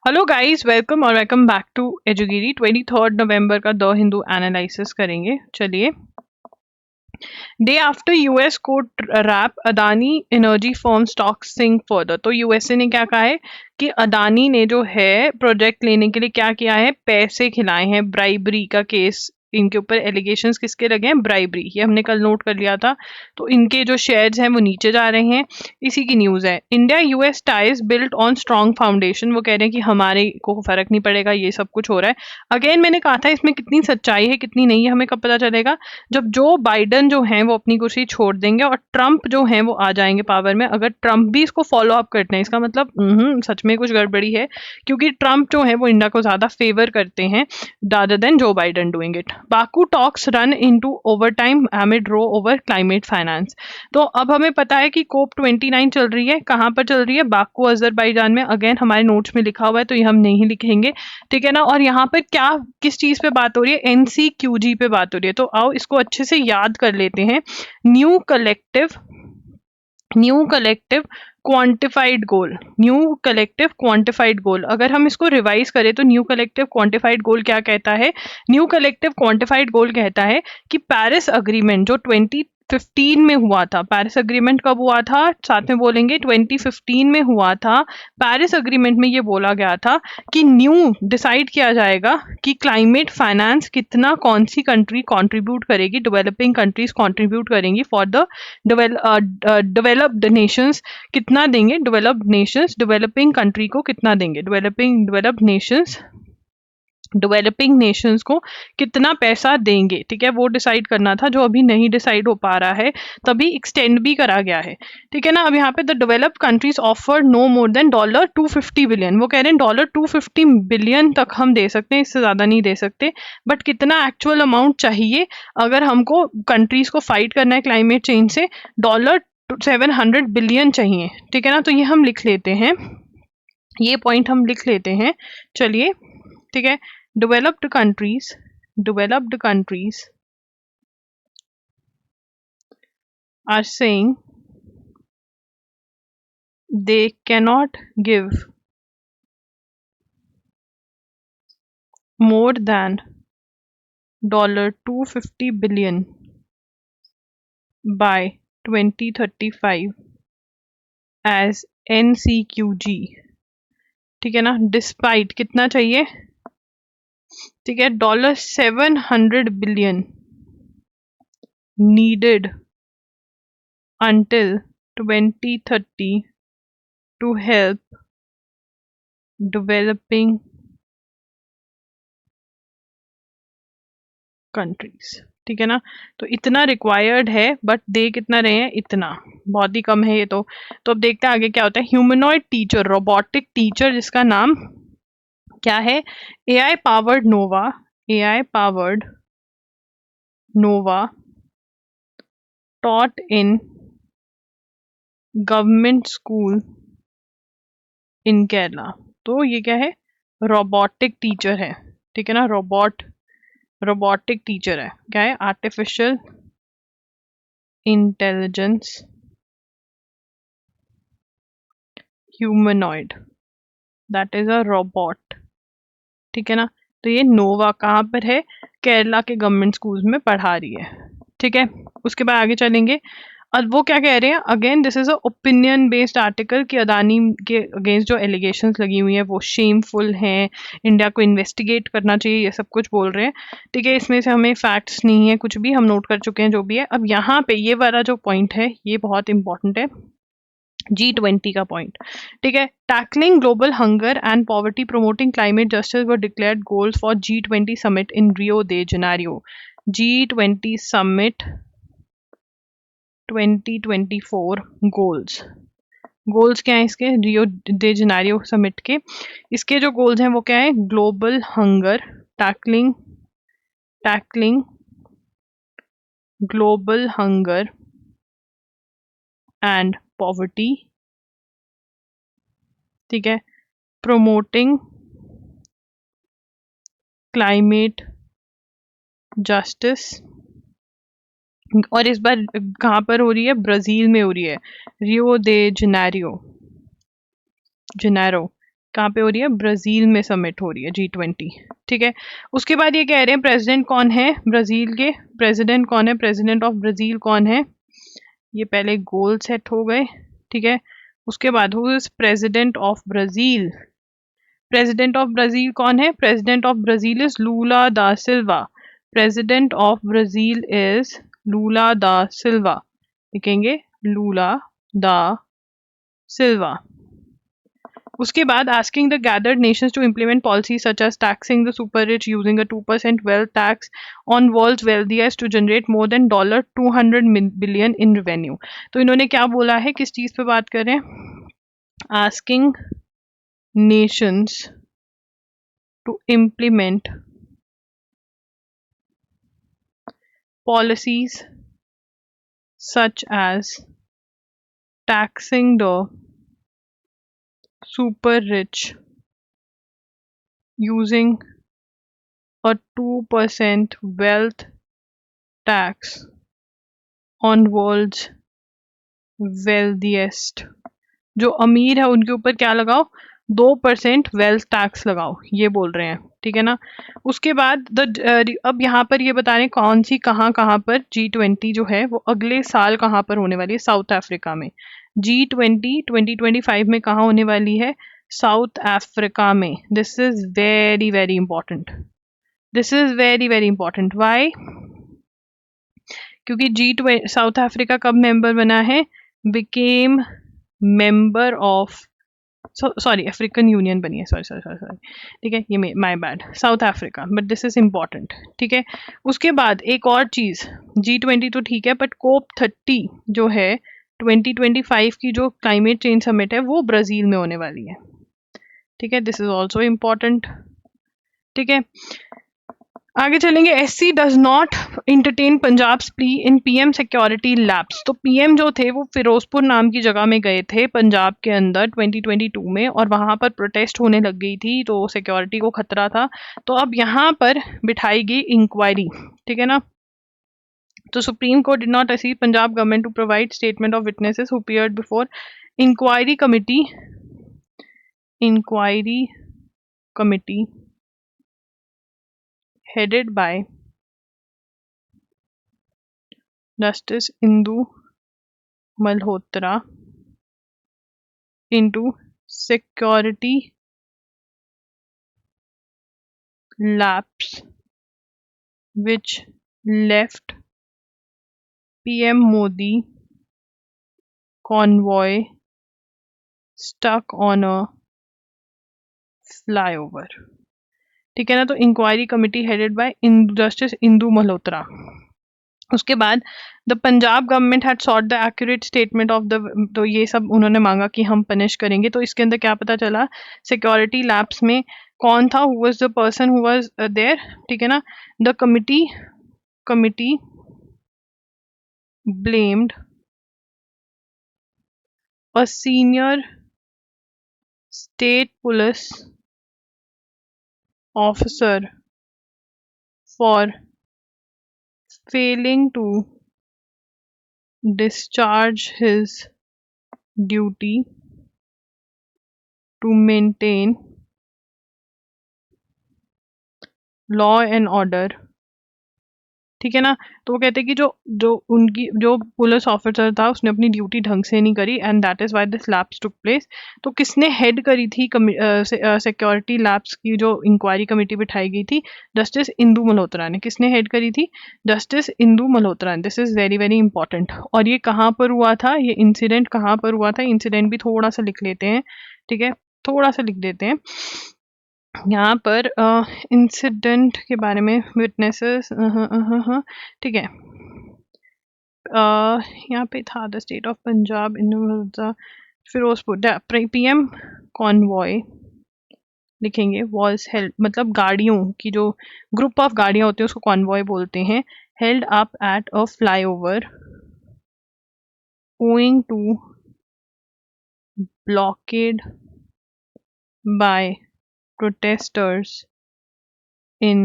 Hello guys, welcome back to एजुगिरी। 23 November का the Hindu analysis करेंगे। चलिए। Day after US court rap, Adani energy firm stock sink further. तो USA ने क्या कहा है कि अदानी ने जो है प्रोजेक्ट लेने के लिए क्या किया है, पैसे खिलाए हैं। ब्राइबरी का केस, इनके ऊपर एलिगेशंस किसके लगे हैं, ब्राइबरी। ये हमने कल नोट कर लिया था। तो इनके जो शेयर्स हैं वो नीचे जा रहे हैं। इसी की न्यूज है। India US ties built on strong foundation. वो कह रहे हैं कि हमारे को फर्क नहीं पड़ेगा, ये सब कुछ हो रहा है। अगेन मैंने कहा था इसमें कितनी सच्चाई है कितनी नहीं है हमें कब पता चलेगा, जब जो बाइडन जो हैं वो अपनी कुर्सी छोड़ देंगे और ट्रंप जो हैं वो आ जाएंगे पावर में। अगर ट्रंप भी इसको फॉलो अप करते हैं, इसका मतलब सच में कुछ गड़बड़ी है, क्योंकि ट्रंप जो है वो इंडिया को ज्यादा फेवर करते हैं rather than Joe Biden doing it. Baku talks run into overtime amid row over climate finance. तो अब हमें पता है कि कोप 29 चल रही है। कहाँ पर चल रही है? बाकू अजरबैजान में। अगेन हमारे नोट्स में लिखा हुआ है तो ये हम नहीं लिखेंगे, ठीक है ना। और यहाँ पर क्या किस चीज पे बात हो रही है? एनसीक्यूजी पे बात हो रही है। तो आओ इसको अच्छे से याद कर लेते हैं। न्यू कलेक्टिव क्वांटिफाइड गोल। न्यू कलेक्टिव क्वांटिफाइड गोल, अगर हम इसको रिवाइज करें तो न्यू कलेक्टिव क्वांटिफाइड गोल क्या कहता है? न्यू कलेक्टिव क्वांटिफाइड गोल कहता है कि पेरिस अग्रीमेंट जो 2015 में हुआ था, पेरिस अग्रीमेंट कब हुआ था? साथ में बोलेंगे 2015 में हुआ था। पेरिस अग्रीमेंट में ये बोला गया था कि न्यू डिसाइड किया जाएगा कि क्लाइमेट फाइनेंस कितना कौन सी कंट्री कंट्रीब्यूट करेगी, डेवलपिंग कंट्रीज कंट्रीब्यूट करेंगी फॉर द डेवलप्ड नेशंस कितना देंगे, डेवलप्ड नेशंस डेवलपिंग कंट्री को कितना देंगे, डेवलपिंग नेशंस को कितना पैसा देंगे, ठीक है। वो डिसाइड करना था, जो अभी नहीं डिसाइड हो पा रहा है, तभी एक्सटेंड भी करा गया है, ठीक है ना। अब यहाँ पे the developed countries offer no more than $250 billion. वो कह रहे हैं $250 बिलियन तक हम दे सकते हैं, इससे ज्यादा नहीं दे सकते। बट कितना एक्चुअल अमाउंट चाहिए अगर हमको कंट्रीज को फाइट करना है क्लाइमेट चेंज से? $700 बिलियन चाहिए, ठीक है ना। तो ये हम लिख लेते हैं, ये पॉइंट हम लिख लेते हैं। चलिए, ठीक है। developed countries are saying they cannot give more than $250 billion by 2035 as NCQG, ठीक है ना। डिस्पाइट कितना चाहिए, ठीक है, $700 billion needed until 2030 to help developing countries, ठीक है ना। तो इतना रिक्वायर्ड है, बट दे कितना रहे हैं? इतना, बहुत ही कम है ये तो अब देखते हैं आगे क्या होता है। ह्यूमनॉइड टीचर, रोबोटिक टीचर, जिसका नाम क्या है? AI powered Nova taught in government school इन केरला। तो ये क्या है? रोबोटिक टीचर है, ठीक है ना। रोबोटिक टीचर है, क्या है? Artificial intelligence humanoid, that is a robot, ठीक है ना। तो ये नोवा कहाँ पर है? केरला के गवर्नमेंट स्कूल्स में पढ़ा रही है, ठीक है। उसके बाद आगे चलेंगे। अब वो क्या कह रहे हैं? Again this is a opinion based article कि अदानी के अगेंस्ट जो एलिगेशंस लगी हुई हैं वो शेमफुल हैं, इंडिया को इन्वेस्टिगेट करना चाहिए, ये सब कुछ बोल रहे हैं, ठीक है। इसमें से हमें फैक्ट्स नहीं है, कुछ भी हम नोट कर चुके हैं जो भी है। अब यहाँ पे ये वाला जो पॉइंट है ये बहुत इंपॉर्टेंट है, G20 का पॉइंट, ठीक है। Tackling global hunger and poverty, promoting climate justice were declared goals for G20 summit in Rio de Janeiro. G20 summit 2024 goals क्या है इसके? रियो दे जनेरियो समिट के इसके जो गोल्स हैं वो क्या है? Global hunger, tackling global hunger and poverty, ठीक है। प्रमोटिंग क्लाइमेट जस्टिस, और इस बार कहाँ पर हो रही है? ब्राजील में हो रही है, रियो दे जनेरो, कहाँ पे हो रही है? ब्राजील में समिट हो रही है G20। ठीक है, उसके बाद ये कह रहे हैं प्रेसिडेंट कौन है ब्राजील के, प्रेसिडेंट कौन है, प्रेसिडेंट ऑफ ब्राजील कौन है। ये पहले गोल सेट हो गए। ठीक है, उसके बाद who is president of Brazil, president of Brazil कौन है? प्रेसिडेंट ऑफ ब्राजील इज लूला दा सिल्वा, प्रेसिडेंट ऑफ ब्राजील इज लूला दा सिल्वा, लिखेंगे लूला दा सिल्वा। उसके बाद asking the gathered nations to implement policies such as taxing the super rich using a 2% wealth tax on world's wealthiest to generate more than $200 billion in revenue। तो इन्होंने क्या बोला है, किस चीज पे बात कर रहे हैं? asking nations to implement policies such as taxing the super rich using a 2% wealth tax on world's wealthiest, जो अमीर है उनके ऊपर क्या लगाओ? 2% वेल्थ टैक्स लगाओ, ये बोल रहे हैं। ठीक है ना। उसके बाद अब यहाँ पर ये बता रहे हैं कौन सी कहाँ कहाँ पर G20 जो है वो अगले साल कहाँ पर होने वाली है? साउथ अफ्रीका में। G20 2025 में कहाँ होने वाली है? साउथ अफ्रीका में। This is very very important, this is very very important. Why? क्योंकि G20 साउथ अफ्रीका कब मेंबर बना है? Became member of, sorry African Union बनी है, सॉरी सॉरी सॉरी सॉरी। ठीक है, ये my bad, South Africa, but this is important. ठीक है, उसके बाद एक और चीज, G20 तो ठीक है, बट COP30 जो है 2025 की जो क्लाइमेट चेंज समिट है वो ब्राजील में होने वाली है। ठीक है, दिस इज ऑल्सो इम्पॉर्टेंट। ठीक है, आगे चलेंगे। SC does not entertain Punjab plea in PM security labs. तो PM जो थे वो फिरोजपुर नाम की जगह में गए थे पंजाब के अंदर 2022 में, और वहां पर प्रोटेस्ट होने लग गई थी, तो सिक्योरिटी को खतरा था। तो अब यहाँ पर बिठाई गई इंक्वायरी। ठीक है ना। तो supreme court did not ask Punjab government to provide statement of witnesses who appeared before inquiry committee, inquiry committee headed by Justice Indu Malhotra into security lapse which left PM Modi convoy stuck on a flyover। ठीक है ना। तो inquiry committee headed by justice Indu Malhotra. उसके बाद the Punjab government had sought the accurate statement of the, तो ये सब उन्होंने मांगा कि हम पनिश करेंगे। तो इसके अंदर क्या पता चला? सिक्योरिटी लैप्स में कौन था? Who was the person who was there. ठीक है ना। The committee blamed a senior state police officer for failing to discharge his duty to maintain law and order। ठीक है ना। तो वो कहते हैं कि जो जो उनकी जो पुलिस ऑफिसर था उसने अपनी ड्यूटी ढंग से नहीं करी, and that is why this lapse took place. तो किसने हेड करी थी सिक्योरिटी लैप्स की जो इंक्वायरी कमेटी बिठाई गई थी? जस्टिस इंदू मल्होत्रा ने। किसने हेड करी थी? जस्टिस इंदू मल्होत्रा ने। This is very very important. और ये कहाँ पर हुआ था? ये इंसिडेंट कहाँ पर हुआ था? इंसिडेंट भी थोड़ा सा लिख लेते हैं। ठीक है, थोड़ा सा लिख देते हैं यहाँ पर इंसिडेंट के बारे में, विटनेसेस। ठीक है, यहाँ पे था the state of Punjab in Firozpur. PM convoy लिखेंगे, वॉज हेल्ड, मतलब गाड़ियों की जो ग्रुप ऑफ गाड़ियां होती है उसको कॉन्वॉय बोलते हैं। Held up at a flyover owing to blockade by protesters in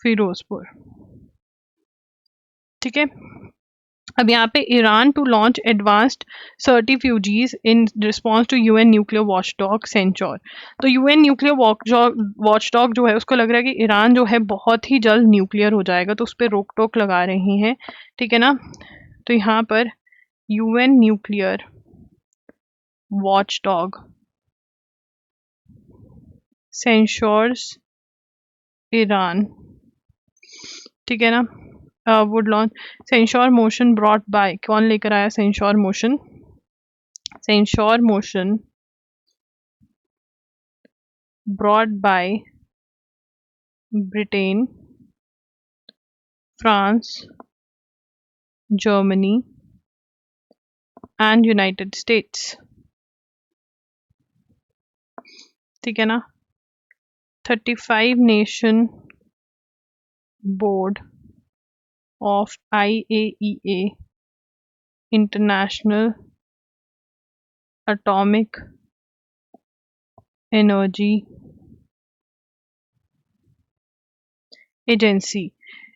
Firozpur. ठीक है, अब यहाँ पे Iran to launch advanced centrifuges in response to UN nuclear watchdog censure. तो यूएन न्यूक्लियर वॉचडॉग जो है उसको लग रहा है कि ईरान जो है बहुत ही जल्द न्यूक्लियर हो जाएगा, तो उस पर रोक टोक लगा रही हैं, ठीक है ना। तो यहाँ पर UN nuclear watchdog censures Iran, ठीक है ना, would launch censure motion brought by, कौन लेकर आया censure motion? Censure motion brought by Britain, France, Germany, and United States, ठीक है ना। 35 nation board of IAEA, International Atomic Energy Agency,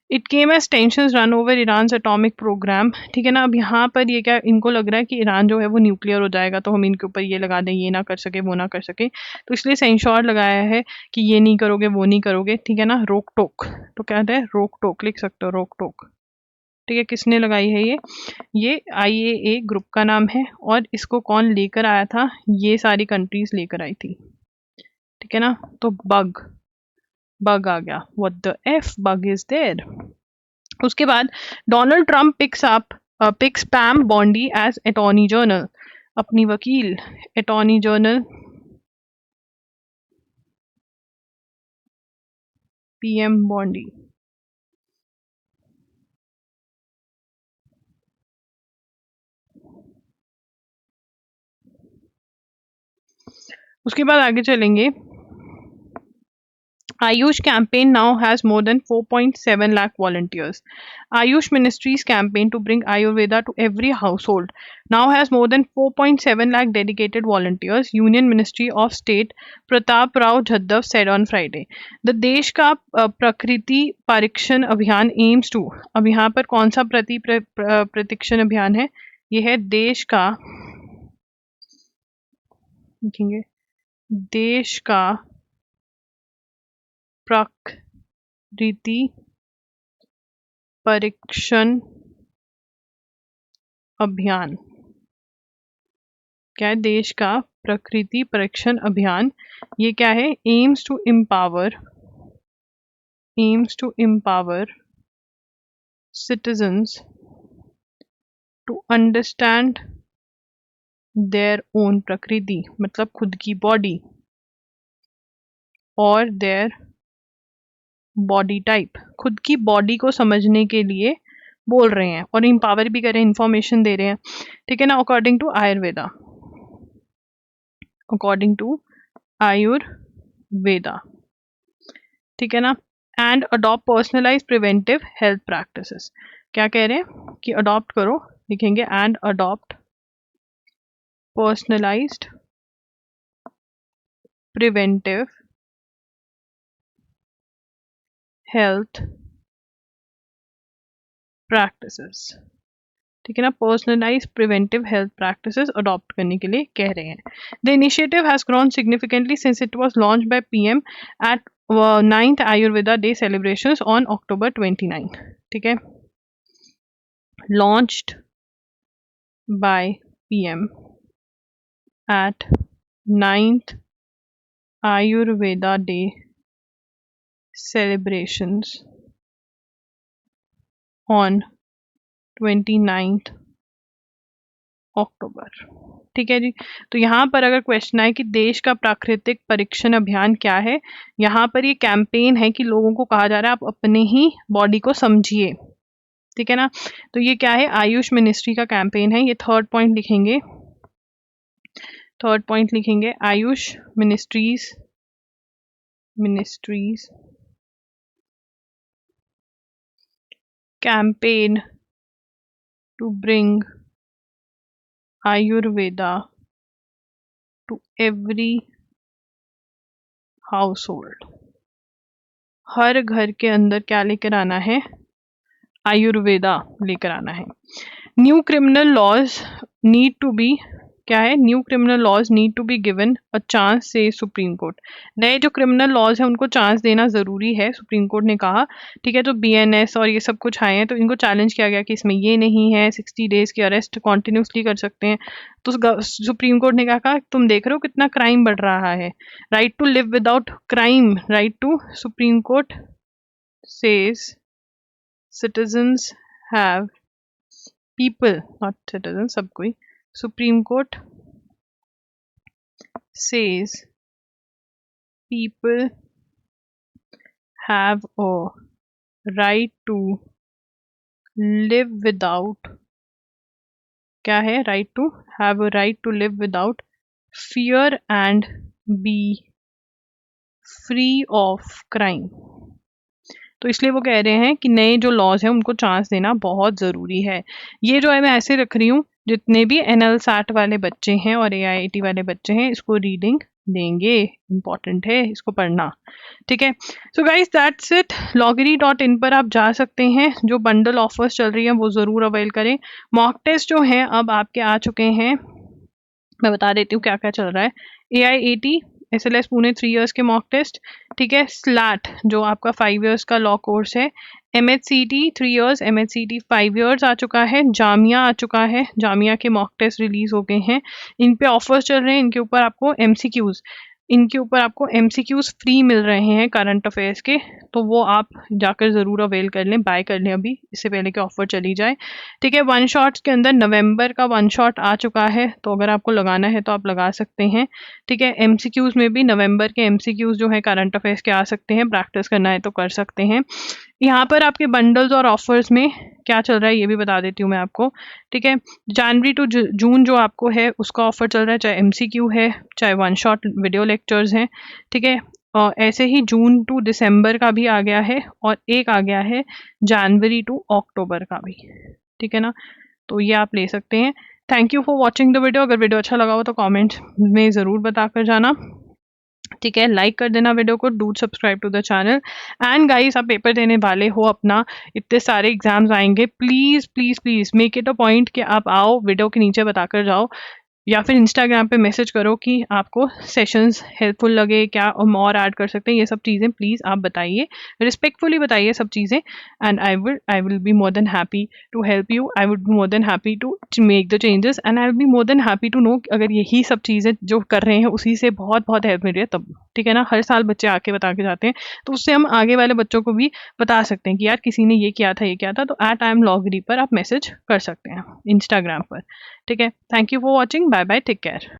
it came as tension ran over Iran atomic programme, ठीक है ना। अब यहाँ पर ये क्या इनको लग रहा है कि ईरान जो है वो न्यूक्लियर हो जाएगा, तो हम इनके ऊपर ये लगा दें ये ना कर सके वो ना कर सके, तो इसलिए सेंशोर लगाया है कि ये नहीं करोगे वो नहीं करोगे, ठीक है ना। रोक टोक, तो क्या है रोक टोक, लिख सकते हो रोक टोक, ठीक है। किसने लगाई है ये IAEA ग्रुप का नाम है, और इसको कौन लेकर आया था? ये सारी कंट्रीज लेकर आई थी, ठीक है ना। तो बग आ गया, what the F bug is there. उसके बाद Donald Trump picks Pam Bondi as attorney general, अपनी वकील अटॉर्नी जनरल PM बॉन्डी। उसके बाद आगे चलेंगे। Ayush campaign now has more than 4.7 lakh volunteers. Ayush Ministry's campaign to bring Ayurveda to every household now has more than 4.7 lakh dedicated volunteers, Union Ministry of State Pratap Rao Jadhav said on Friday. The देश का प्रकृति परीक्षण अभियान aims to, अब यहाँ पर कौन सा प्रतिक्षण अभियान है? ये है देश का, लिखेंगे देश का प्रकृति परीक्षण अभियान। क्या है? देश का प्रकृति परीक्षण अभियान। ये क्या है? Aims to empower citizens to understand their own प्रकृति, मतलब खुद की बॉडी और देयर बॉडी टाइप, खुद की बॉडी को समझने के लिए बोल रहे हैं और एम्पावर भी कर रहे हैं, इंफॉर्मेशन दे रहे हैं, ठीक है ना। अकॉर्डिंग टू आयुर्वेदा, ठीक है ना। And adopt personalise preventive health practices, क्या कह रहे हैं कि अडॉप्ट करो, लिखेंगे and adopt personalised preventive health practices, ठीक है ना। Personalise preventive health practices adopt करने के लिए कह रहे हैं। The initiative has grown significantly since it was launched by PM at 9th Ayurveda day celebrations on October 29, ठीक है। Launched by PM at 9th Ayurveda day celebrations on 29th October, ठीक है जी। तो यहाँ पर अगर क्वेश्चन आए कि देश का प्राकृतिक परीक्षण अभियान क्या है, यहाँ पर ये कैंपेन है कि लोगों को कहा जा रहा है आप अपने ही बॉडी को समझिए, ठीक है ना। तो ये क्या है? आयुष मिनिस्ट्री का कैंपेन है। ये थर्ड पॉइंट लिखेंगे Ayush ministries campaign to bring Ayurveda to every household, हर घर के अंदर क्या लेकर आना है? आयुर्वेदा लेकर आना है। New criminal laws need to be, क्या है, new criminal laws need to be given a chance says Supreme Court. नए जो क्रिमिनल लॉज हैं उनको चांस देना ज़रूरी है, सुप्रीम कोर्ट ने कहा। ठीक है, तो BNS और ये सब कुछ आए हैं तो इनको चैलेंज किया गया कि इसमें ये नहीं है, 60 डेज़ की अरेस्ट कॉन्टिन्यूसली कर सकते हैं। तो सुप्रीम कोर्ट ने कहा तुम देख रहे हो कितना क्राइम बढ़ रहा है, right to live without crime, right to, Supreme Court says citizens have, people not citizens, सब कोई, Supreme Court says people have a right to live without, क्या है, right to have a right to live without fear and be free of crime। तो इसलिए वो कह रहे हैं कि नए जो लॉज हैं उनको चांस देना बहुत ज़रूरी है। ये जो है मैं ऐसे रख रही हूँ, जितने भी NL-SAT वाले बच्चे हैं और AIIT वाले बच्चे हैं इसको रीडिंग देंगे, इम्पॉर्टेंट है इसको पढ़ना। ठीक है, so guys that's it. loggery.in पर आप जा सकते हैं, जो बंडल ऑफर्स चल रही हैं वो ज़रूर अवेल करें। मॉक टेस्ट जो हैं अब आपके आ चुके हैं, मैं बता देती हूँ क्या क्या चल रहा है। AIAT SLS पुणे 3 इयर्स के मॉक टेस्ट, ठीक है। SLAT जो आपका 5 इयर्स का लॉ कोर्स है। MHCT 3 इयर्स, MHCT 5 इयर्स आ चुका है। जामिया आ चुका है, जामिया के मॉक टेस्ट रिलीज हो गए हैं, इन पे ऑफर्स चल रहे हैं। इनके ऊपर आपको MCQs फ्री मिल रहे हैं करंट अफेयर्स के, तो वो आप जाकर ज़रूर अवेल कर लें, बाय कर लें अभी, इससे पहले कि ऑफर चली जाए। ठीक है, वन शॉट्स के अंदर नवंबर का वन शॉट आ चुका है, तो अगर आपको लगाना है तो आप लगा सकते हैं। ठीक है, MCQs में भी नवंबर के MCQs जो है करंट अफेयर्स के आ सकते हैं, प्रैक्टिस करना है तो कर सकते हैं। यहाँ पर आपके बंडल्स और ऑफर्स में क्या चल रहा है ये भी बता देती हूँ मैं आपको। ठीक है, जनवरी टू जून जो आपको है उसका ऑफर चल रहा है, चाहे MCQ है चाहे वन शॉट वीडियो लेक्चर्स हैं। ठीक है, और ऐसे ही जून टू दिसंबर का भी आ गया है, और एक आ गया है जनवरी टू अक्टूबर का भी। ठीक है ना, तो ये आप ले सकते हैं। Thank you for watching the video. अगर वीडियो अच्छा लगा हो तो कमेंट में ज़रूर बताकर जाना। ठीक है, लाइक कर देना वीडियो को, do subscribe to the channel. And guys, आप पेपर देने वाले हो अपना, इतने सारे एग्जाम्स आएंगे, please please please make it a point कि आप आओ, वीडियो के नीचे बताकर जाओ, या फिर इंस्टाग्राम पे मैसेज करो कि आपको सेशंस हेल्पफुल लगे, क्या हम और ऐड कर सकते हैं, ये सब चीज़ें प्लीज़ आप बताइए, रिस्पेक्टफुली बताइए सब चीज़ें। And I will be more than happy to help you, I would be more than happy to make the changes, and I will be more than happy to know अगर यही सब चीज़ें जो कर रहे हैं उसी से बहुत बहुत हेल्प मिल रही है तब। ठीक है ना, हर साल बच्चे आके बता के जाते हैं, तो उससे हम आगे वाले बच्चों को भी बता सकते हैं कि यार किसी ने ये किया था, ये किया था, तो @IamLoggery पर आप मैसेज कर सकते हैं इंस्टाग्राम पर। ठीक है, thank you for watching, bye bye, take care.